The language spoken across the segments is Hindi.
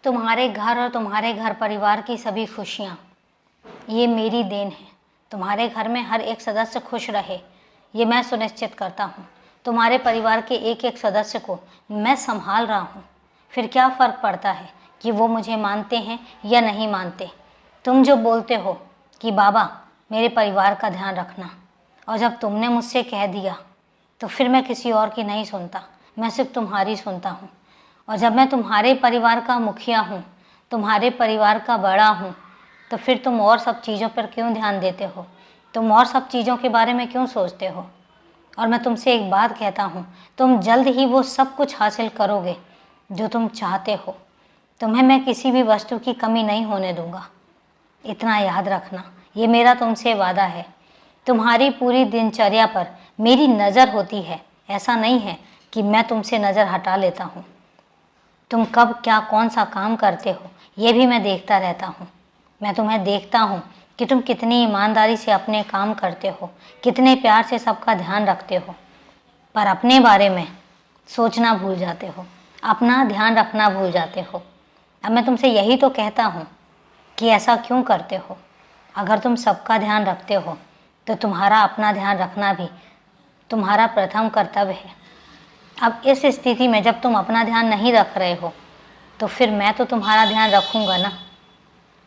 तुम्हारे घर और तुम्हारे घर परिवार की सभी खुशियाँ ये मेरी देन है। तुम्हारे घर में हर एक सदस्य खुश रहे ये मैं सुनिश्चित करता हूँ। तुम्हारे परिवार के एक एक सदस्य को मैं संभाल रहा हूँ। फिर क्या फ़र्क पड़ता है कि वो मुझे मानते हैं या नहीं मानते। तुम जो बोलते हो कि बाबा मेरे परिवार का ध्यान रखना, और जब तुमने मुझसे कह दिया तो फिर मैं किसी और की नहीं सुनता, मैं सिर्फ तुम्हारी सुनता हूँ। और जब मैं तुम्हारे परिवार का मुखिया हूँ, तुम्हारे परिवार का बड़ा हूँ, तो फिर तुम और सब चीज़ों पर क्यों ध्यान देते हो? तुम और सब चीज़ों के बारे में क्यों सोचते हो? और मैं तुमसे एक बात कहता हूँ, तुम जल्द ही वो सब कुछ हासिल करोगे जो तुम चाहते हो। तुम्हें मैं किसी भी वस्तु की कमी नहीं होने दूँगा। इतना याद रखना, ये मेरा तुमसे वादा है। तुम्हारी पूरी दिनचर्या पर मेरी नज़र होती है। ऐसा नहीं है कि मैं तुमसे नज़र हटा लेता हूँ। तुम कब क्या कौन सा काम करते हो ये भी मैं देखता रहता हूँ। मैं तुम्हें देखता हूँ कि तुम कितनी ईमानदारी से अपने काम करते हो, कितने प्यार से सबका ध्यान रखते हो, पर अपने बारे में सोचना भूल जाते हो, अपना ध्यान रखना भूल जाते हो। अब मैं तुमसे यही तो कहता हूँ कि ऐसा क्यों करते हो? अगर तुम सबका ध्यान रखते हो तो तुम्हारा अपना ध्यान रखना भी तुम्हारा प्रथम कर्तव्य है। अब इस स्थिति में जब तुम अपना ध्यान नहीं रख रहे हो तो फिर मैं तो तुम्हारा ध्यान रखूँगा ना।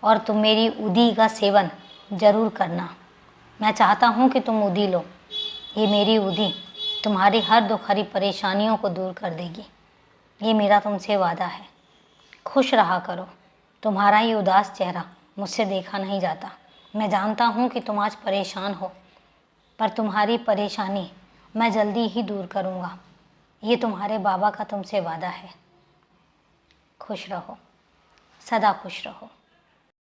और तुम मेरी उदी का सेवन ज़रूर करना। मैं चाहता हूँ कि तुम उदी लो। ये मेरी उदी तुम्हारी हर दुख हरी परेशानियों को दूर कर देगी। ये मेरा तुमसे वादा है। खुश रहा करो। तुम्हारा ये उदास चेहरा मुझसे देखा नहीं जाता। मैं जानता हूँ कि तुम आज परेशान हो, पर तुम्हारी परेशानी मैं जल्दी ही दूर करूँगा। ये तुम्हारे बाबा का तुमसे वादा है। खुश रहो, सदा खुश रहो।